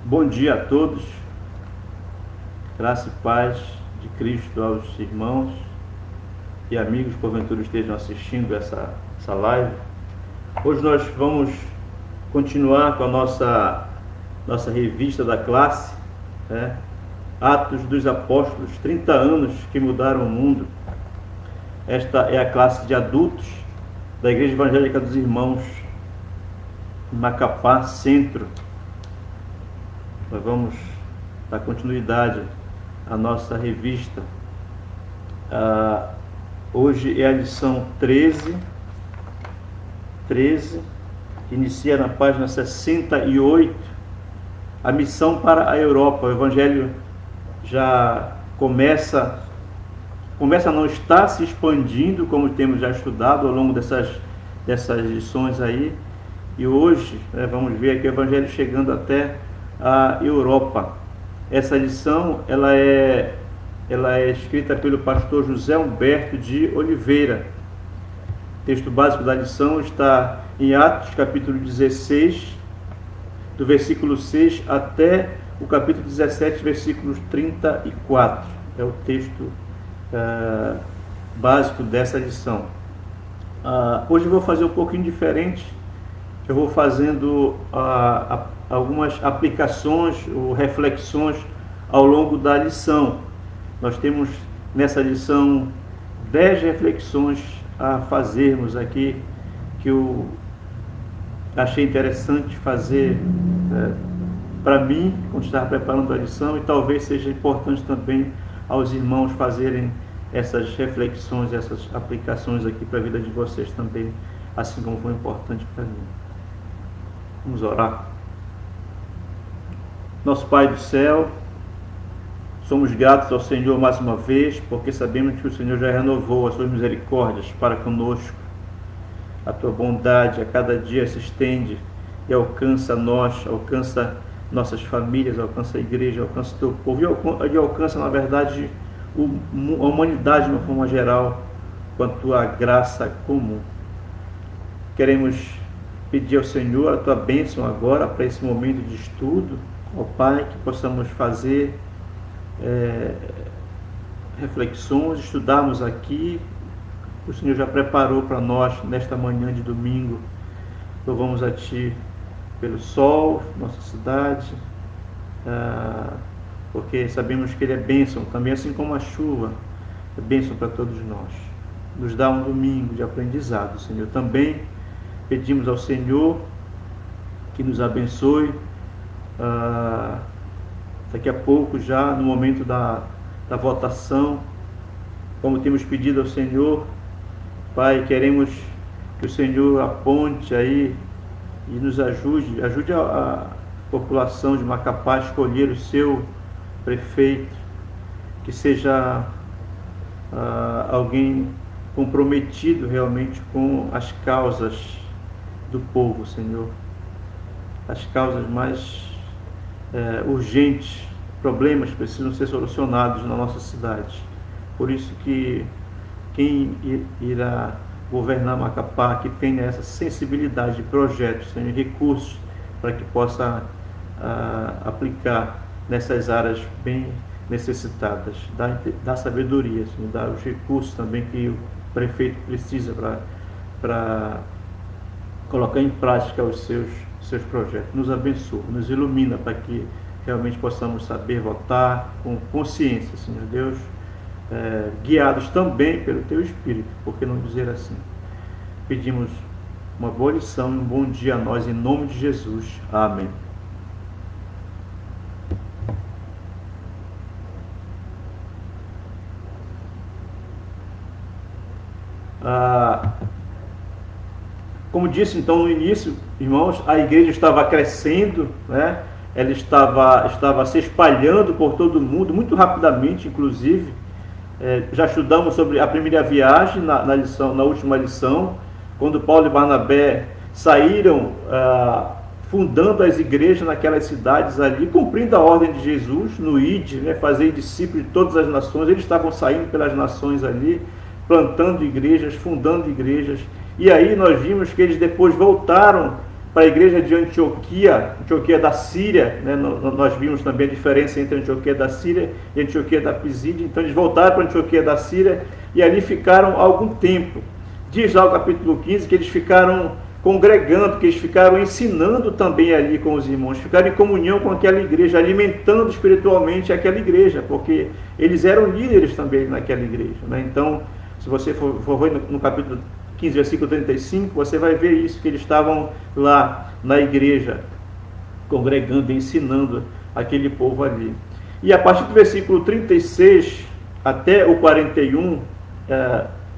Bom dia a todos, graça e paz de Cristo aos irmãos e amigos que porventura estejam assistindo essa live. Hoje nós vamos continuar com a nossa revista da classe, Atos dos Apóstolos, 30 anos que mudaram o mundo. Esta é a classe de adultos da Igreja Evangélica dos Irmãos Macapá Centro. Nós vamos dar continuidade à nossa revista. Hoje é a lição 13, inicia na página 68, a missão para a Europa. O Evangelho já começa a não estar se expandindo, como temos já estudado ao longo dessas lições aí. E hoje vamos ver aqui o Evangelho chegando até a Europa. Essa lição ela é escrita pelo pastor José Humberto de Oliveira. O texto básico da lição está em Atos, capítulo 16, do versículo 6 até o capítulo 17, versículos 34. É o texto básico dessa lição. Hoje eu vou fazer um pouquinho diferente. Eu vou fazendo algumas aplicações ou reflexões ao longo da lição. Nós temos nessa lição 10 reflexões a fazermos aqui, que eu achei interessante fazer para mim, quando estava preparando a lição, e talvez seja importante também aos irmãos fazerem essas reflexões, essas aplicações aqui para a vida de vocês também, assim como foi importante para mim. Vamos orar. Nosso Pai do céu, somos gratos ao Senhor mais uma vez, porque sabemos que o Senhor já renovou as suas misericórdias para conosco. A tua bondade a cada dia se estende e alcança nós, alcança nossas famílias, alcança a igreja, alcança o teu povo e alcança, na verdade, a humanidade de uma forma geral, com a tua graça comum. Queremos pedir ao Senhor a tua bênção agora para esse momento de estudo, ó Pai, que possamos fazer reflexões, estudarmos aqui. O Senhor já preparou para nós nesta manhã de domingo. Louvamos a Ti pelo sol, nossa cidade, porque sabemos que Ele é bênção também, assim como a chuva é bênção para todos nós. Nos dá um domingo de aprendizado, Senhor. Também pedimos ao Senhor que nos abençoe daqui a pouco, já no momento da votação, como temos pedido ao Senhor. Pai, queremos que o Senhor aponte aí e nos ajude a população de Macapá a escolher o seu prefeito, que seja alguém comprometido realmente com as causas do povo, Senhor, as causas mais urgentes, problemas que precisam ser solucionados na nossa cidade. Por isso que quem irá governar Macapá, que tenha essa sensibilidade de projetos, Senhor, recursos para que possa aplicar nessas áreas bem necessitadas, da sabedoria, Senhor, dar os recursos também que o prefeito precisa para colocar em prática os seus projetos. Nos abençoa, nos ilumina para que realmente possamos saber votar com consciência, Senhor Deus, guiados também pelo Teu Espírito, por que não dizer assim? Pedimos uma boa lição e um bom dia a nós, em nome de Jesus. Amém. Como disse então no início, irmãos, a igreja estava crescendo, ela estava se espalhando por todo o mundo, muito rapidamente, inclusive. Já estudamos sobre a primeira viagem na última lição, quando Paulo e Barnabé saíram fundando as igrejas naquelas cidades ali, cumprindo a ordem de Jesus no ID, fazer discípulos de todas as nações. Eles estavam saindo pelas nações ali, plantando igrejas, fundando igrejas. E aí nós vimos que eles depois voltaram para a igreja de Antioquia, Antioquia da Síria, né? Nós vimos também a diferença entre Antioquia da Síria e Antioquia da Pisídia. Então eles voltaram para Antioquia da Síria e ali ficaram algum tempo. Diz lá o capítulo 15 que eles ficaram congregando, que eles ficaram ensinando também ali com os irmãos, ficaram em comunhão com aquela igreja, alimentando espiritualmente aquela igreja, porque eles eram líderes também naquela igreja, né? Então, se você for ver no capítulo 15, versículo 35, você vai ver isso, que eles estavam lá na igreja, congregando, ensinando aquele povo ali. E a partir do versículo 36 até o 41,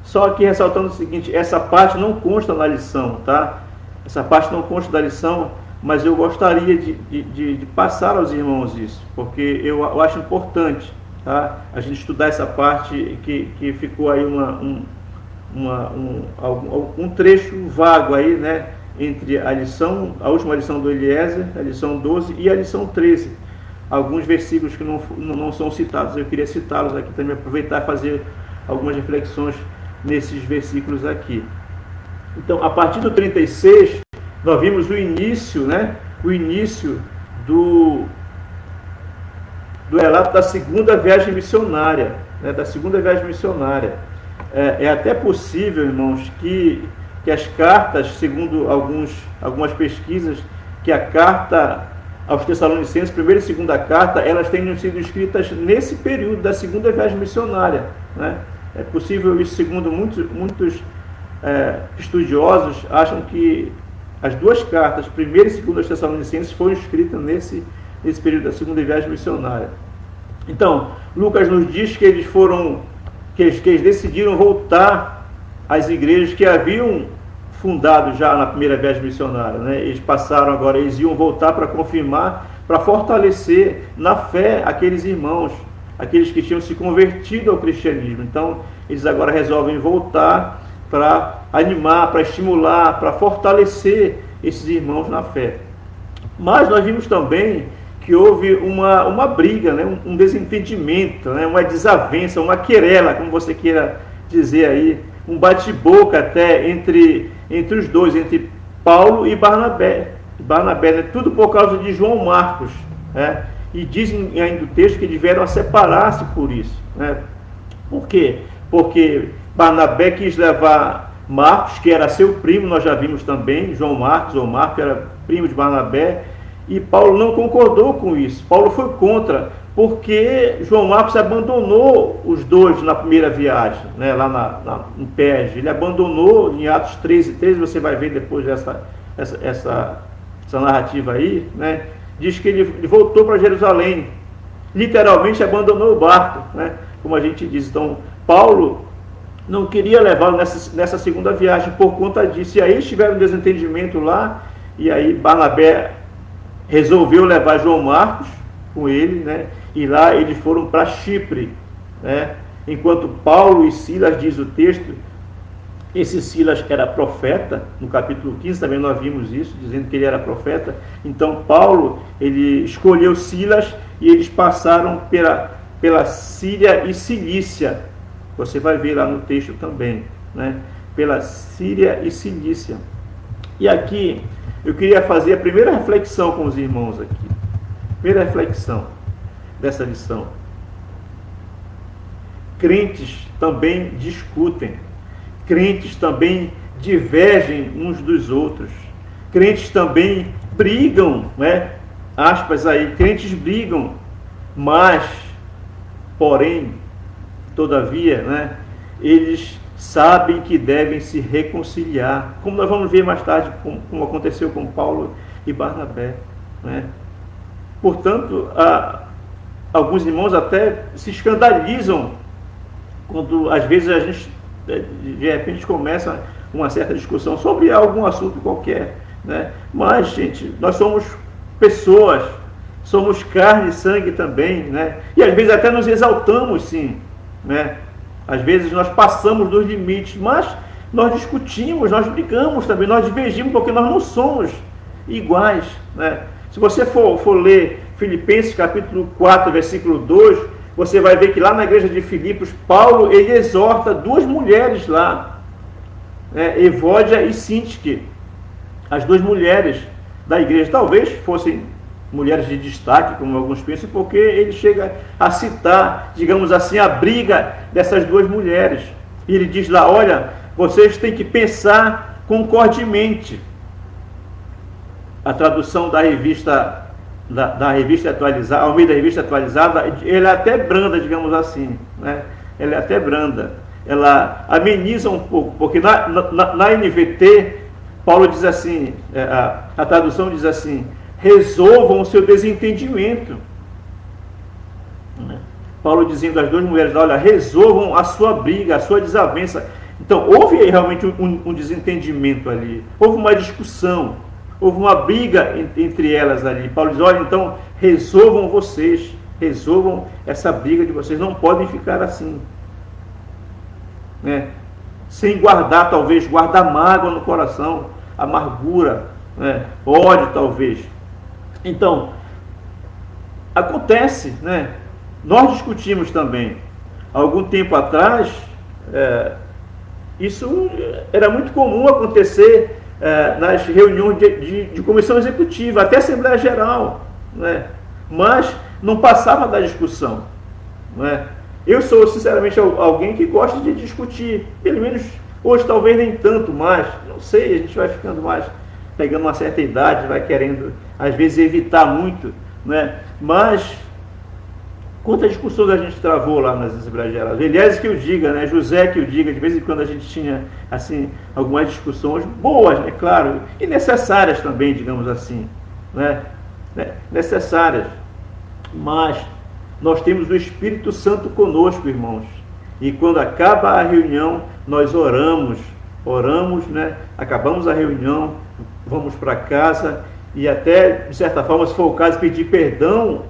só aqui ressaltando o seguinte, essa parte não consta na lição, tá? Essa parte não consta da lição, mas eu gostaria de passar aos irmãos isso, porque eu acho importante, tá? A gente estudar essa parte que ficou aí um trecho vago aí, né, entre a última lição do Eliezer, a lição 12 e a lição 13. Alguns versículos que não são citados, eu queria citá-los aqui também, aproveitar e fazer algumas reflexões nesses versículos aqui. Então, a partir do 36, nós vimos o início, né, o início do relato da segunda viagem missionária, né, da segunda viagem missionária. É até possível, irmãos, que as cartas, segundo algumas pesquisas, que a carta aos Tessalonicenses, primeira e segunda carta, elas tenham sido escritas nesse período da segunda viagem missionária, né? É possível isso, segundo muitos estudiosos, acham que as duas cartas, primeira e segunda aos Tessalonicenses, foram escritas nesse período da segunda viagem missionária. Então, Lucas nos diz que eles decidiram voltar às igrejas que haviam fundado já na primeira viagem missionária, né? Eles iam voltar para confirmar, para fortalecer na fé aqueles irmãos, aqueles que tinham se convertido ao cristianismo. Então, eles agora resolvem voltar para animar, para estimular, para fortalecer esses irmãos na fé. Mas nós vimos também que houve uma briga, né? Um desentendimento, né? Uma desavença, uma querela, como você queira dizer aí, um bate-boca até entre os dois, entre Paulo e Barnabé, né? Tudo por causa de João Marcos, né? E dizem ainda o texto que eles vieram a separar-se por isso, né? Por quê? Porque Barnabé quis levar Marcos, que era seu primo, nós já vimos também, João Marcos era primo de Barnabé, e Paulo não concordou com isso. Paulo foi contra, porque João Marcos abandonou os dois na primeira viagem, né, lá em Perge. Ele abandonou em Atos 13, você vai ver depois essa narrativa aí, né? Diz que ele voltou para Jerusalém, literalmente abandonou o barco, né, como a gente diz. Então, Paulo não queria levá-lo nessa segunda viagem por conta disso. E aí eles tiveram um desentendimento lá, e aí Barnabé resolveu levar João Marcos com ele, né? E lá eles foram para Chipre, né? Enquanto Paulo e Silas, diz o texto, esse Silas era profeta, no capítulo 15 também nós vimos isso, dizendo que ele era profeta. Então Paulo, ele escolheu Silas e eles passaram pela Síria e Cilícia. Você vai ver lá no texto também, né? Pela Síria e Cilícia. E aqui eu queria fazer a primeira reflexão com os irmãos aqui. Primeira reflexão dessa lição. Crentes também discutem. Crentes também divergem uns dos outros. Crentes também brigam, né? Aspas aí, crentes brigam, mas, porém, todavia, né, eles sabem que devem se reconciliar, como nós vamos ver mais tarde, como aconteceu com Paulo e Barnabé, né? Portanto, alguns irmãos até se escandalizam quando às vezes a gente de repente começa uma certa discussão sobre algum assunto qualquer, né? Mas, gente, nós somos pessoas, somos carne e sangue também, né? E às vezes até nos exaltamos, sim, né? Às vezes nós passamos dos limites, mas nós discutimos, nós brigamos também, nós divergimos, porque nós não somos iguais, né? Se você for ler Filipenses capítulo 4, versículo 2, você vai ver que lá na igreja de Filipos, Paulo, ele exorta duas mulheres lá, né? Evódia e Sintique. as duas mulheres da igreja. Talvez fossem mulheres de destaque, como alguns pensam, porque ele chega a citar, digamos assim, a briga dessas duas mulheres. E ele diz lá, olha, vocês têm que pensar concordemente. A tradução da revista atualizada, ao meio da revista atualizada, ela é até branda, digamos assim, né? Ela é até branda. Ela ameniza um pouco, porque na NVT, Paulo diz assim, a tradução diz assim, resolvam o seu desentendimento. Paulo dizendo às duas mulheres, olha, resolvam a sua briga, a sua desavença. Então, houve realmente um desentendimento ali, houve uma discussão, houve uma briga entre elas ali. Paulo diz, olha, então, resolvam vocês, resolvam essa briga de vocês, não podem ficar assim, né? Sem guardar, talvez, guardar mágoa no coração, amargura, né? Ódio, talvez. Então, acontece, né? Nós discutimos também, algum tempo atrás, isso era muito comum acontecer nas reuniões de comissão executiva, até Assembleia Geral, né? Mas não passava da discussão, né? Eu sou, sinceramente, alguém que gosta de discutir, pelo menos hoje talvez nem tanto mais, não sei, a gente vai ficando mais, pegando uma certa idade, vai querendo, às vezes, evitar muito, né? Mas quantas discussões a gente travou lá nas Assembleias Gerais? Elias que o diga, né? José que o diga, de vez em quando a gente tinha, assim, algumas discussões boas, né? Claro, e necessárias também, digamos assim, né? Necessárias, mas nós temos o Espírito Santo conosco, irmãos, e quando acaba a reunião, nós oramos, né? Acabamos a reunião, vamos para casa e até, de certa forma, se for o caso, pedir perdão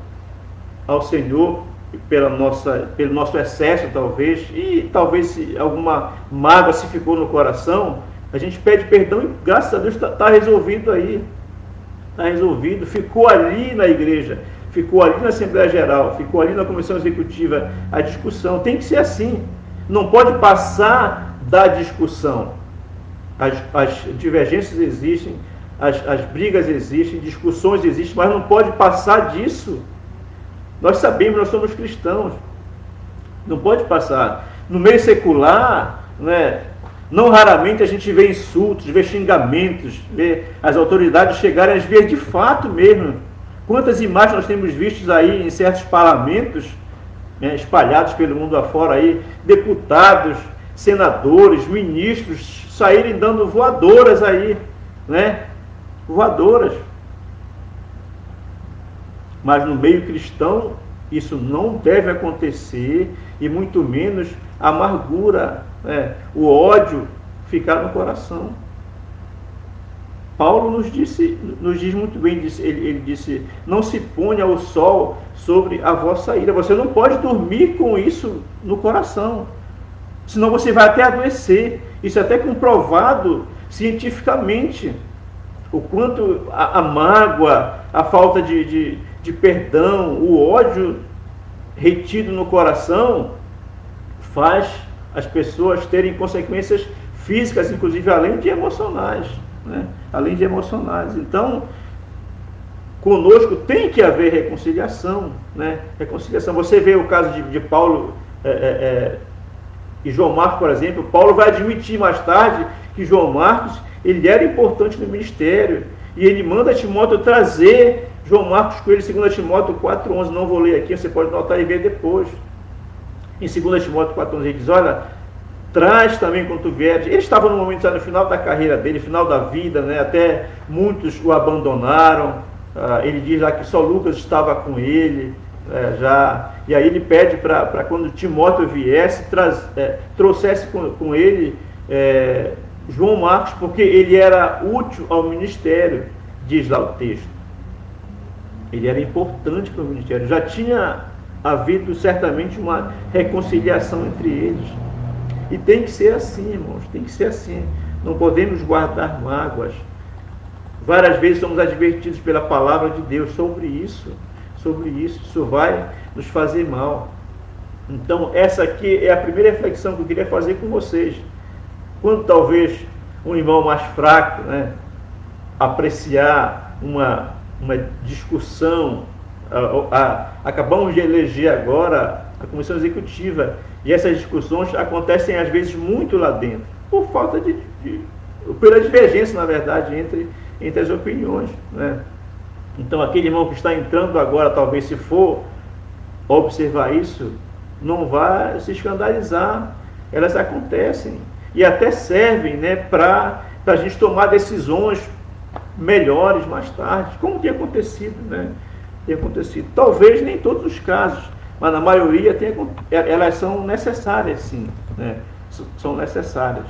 ao Senhor pelo nosso excesso, talvez, e talvez se alguma mágoa se ficou no coração, a gente pede perdão e graças a Deus está resolvido aí, está resolvido, ficou ali na igreja, ficou ali na Assembleia Geral, ficou ali na Comissão Executiva, a discussão tem que ser assim, não pode passar da discussão, as divergências existem, as brigas existem, discussões existem, mas não pode passar disso. Nós sabemos, nós somos cristãos, não pode passar. No meio secular, né, não raramente a gente vê insultos, vê xingamentos, vê as autoridades chegarem às vezes de fato mesmo. Quantas imagens nós temos vistos aí em certos parlamentos, né, espalhados pelo mundo afora aí, deputados, senadores, ministros saírem dando voadoras aí, né? Voadoras. Mas no meio cristão isso não deve acontecer, e muito menos a amargura, né, o ódio ficar no coração. Paulo nos diz muito bem, ele disse, não se ponha o sol sobre a vossa ira. Você não pode dormir com isso no coração, senão você vai até adoecer. Isso é até comprovado cientificamente, o quanto a mágoa, a falta de perdão, o ódio retido no coração faz as pessoas terem consequências físicas, inclusive além de emocionais, né? Além de emocionais. Então, conosco tem que haver reconciliação, né? Reconciliação. Você vê o caso de Paulo e João Marcos, por exemplo. Paulo vai admitir mais tarde que João Marcos ele era importante no ministério, e ele manda Timóteo trazer João Marcos com ele, 2 Timóteo 4,11, não vou ler aqui, você pode notar e ver depois. Em 2 Timóteo 4,11 ele diz, olha, traz também quando tu vieres. Ele estava no momento, no final da carreira dele, final da vida, né? Até muitos o abandonaram. Ele diz lá que só Lucas estava com ele, já. E aí ele pede para quando Timóteo viesse, trouxesse com ele João Marcos, porque ele era útil ao ministério, diz lá o texto. Ele era importante para o ministério. Já tinha havido certamente uma reconciliação entre eles. E tem que ser assim, irmãos, tem que ser assim. Não podemos guardar mágoas. Várias vezes somos advertidos pela palavra de Deus sobre isso. Isso vai nos fazer mal. Então, essa aqui é a primeira reflexão que eu queria fazer com vocês. Quando talvez um irmão mais fraco, né, apreciar uma discussão. Acabamos de eleger agora a comissão executiva, e essas discussões acontecem às vezes muito lá dentro, por falta pela divergência, na verdade, entre as opiniões, né? Então aquele irmão que está entrando agora, talvez, se for observar isso, não vai se escandalizar. Elas acontecem e até servem, né, para a gente tomar decisões melhores mais tarde, como tem acontecido, né? Tem acontecido. Talvez nem em todos os casos, mas na maioria elas são necessárias, sim, né? São necessárias.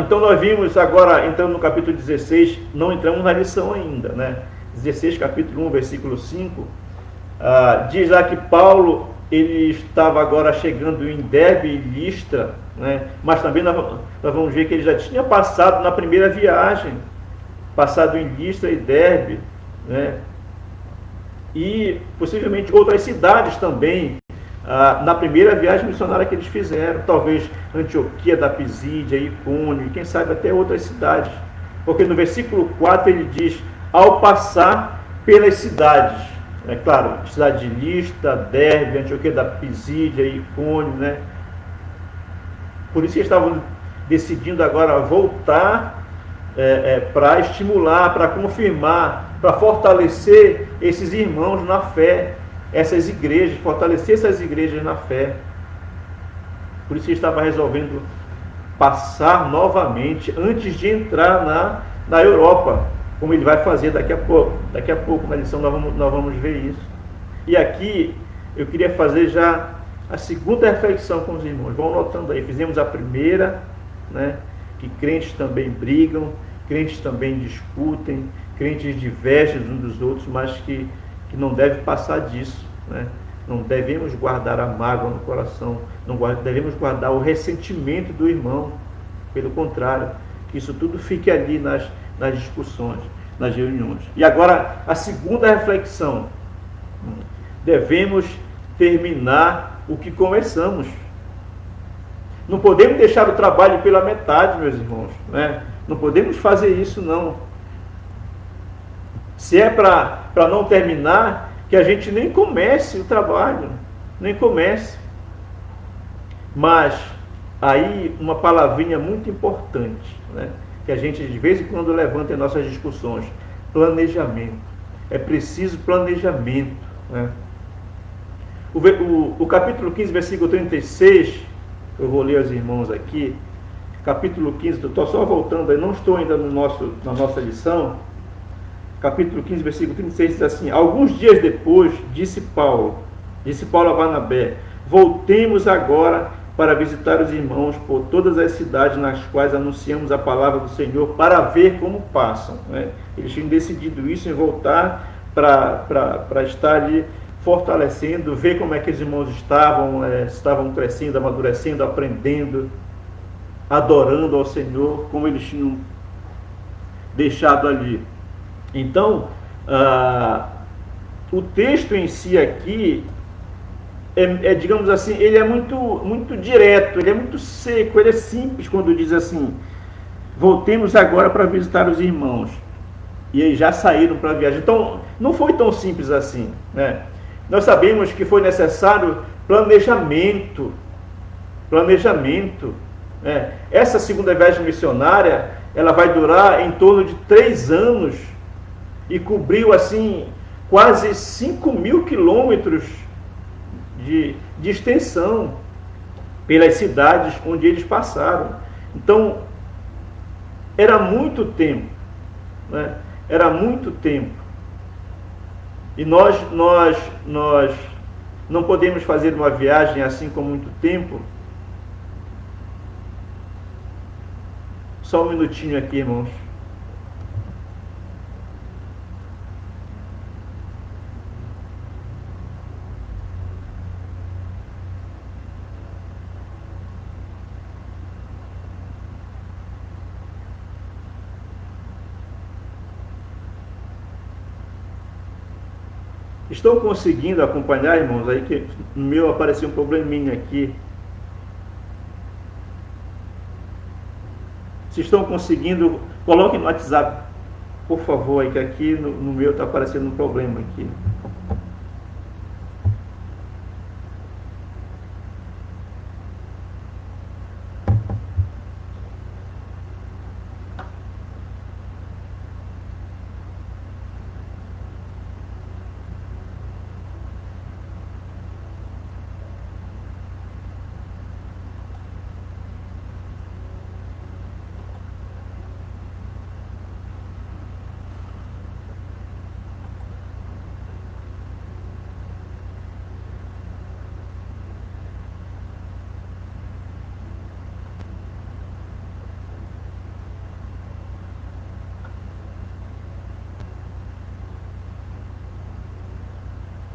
Então nós vimos agora, entrando no capítulo 16, não entramos na lição ainda, né? 16, capítulo 1, versículo 5, diz lá que Paulo, ele estava agora chegando em Derbe e Listra, né? Mas também nós vamos ver que ele já tinha passado na primeira viagem, passado em Listra e Derbe, né? E possivelmente outras cidades também, na primeira viagem missionária que eles fizeram, talvez Antioquia da Pisídia, Icônio, e quem sabe até outras cidades, porque no versículo 4 ele diz, ao passar pelas cidades, é claro, cidade de Listra, Derbe, Antioquia da Pisídia, Icônio, né? Por isso que eles estavam decidindo agora voltar para estimular, para confirmar, para fortalecer esses irmãos na fé, essas igrejas, fortalecer essas igrejas na fé. Por isso ele estava resolvendo passar novamente antes de entrar na Europa, como ele vai fazer daqui a pouco. Daqui a pouco na lição nós vamos ver isso. E aqui eu queria fazer já a segunda reflexão com os irmãos. Vão notando aí, fizemos a primeira, né, que crentes também brigam, crentes também discutem, crentes divergem uns dos outros, mas que não deve passar disso, né? Não devemos guardar a mágoa no coração, não devemos guardar o ressentimento do irmão. Pelo contrário, que isso tudo fique ali nas discussões, nas reuniões. E agora, a segunda reflexão: devemos terminar o que começamos. Não podemos deixar o trabalho pela metade, meus irmãos, né? Não podemos fazer isso, não. Se é para não terminar, que a gente nem comece o trabalho, nem comece. Mas aí uma palavrinha muito importante, né, que a gente de vez em quando levanta em nossas discussões: planejamento. É preciso planejamento, né? O capítulo 15, versículo 36, eu vou ler aos irmãos aqui. Capítulo 15, estou só voltando aí, não estou ainda na nossa lição. Capítulo 15, versículo 36 diz assim: alguns dias depois, disse Paulo a Barnabé, voltemos agora para visitar os irmãos por todas as cidades nas quais anunciamos a palavra do Senhor, para ver como passam, né? Eles tinham decidido isso, em voltar para estar ali fortalecendo, ver como é que os irmãos estavam crescendo, amadurecendo, aprendendo, adorando ao Senhor, como eles tinham deixado ali. Então, o texto em si aqui, digamos assim, ele é muito direto, ele é muito seco, ele é simples quando diz assim: voltemos agora para visitar os irmãos. E eles já saíram para a viagem. Então, não foi tão simples assim, né? Nós sabemos que foi necessário planejamento, né? Essa segunda viagem missionária, ela vai durar em torno de 3 anos, e cobriu assim quase 5.000 quilômetros de extensão pelas cidades onde eles passaram. Então era muito tempo, né? Era muito tempo. E nós não podemos fazer uma viagem assim com muito tempo. Só um minutinho aqui, irmãos. Estão conseguindo acompanhar, irmãos? Aí que no meu apareceu um probleminha aqui. Se estão conseguindo, coloquem no WhatsApp, por favor, aí, que aqui no meu está aparecendo um problema aqui.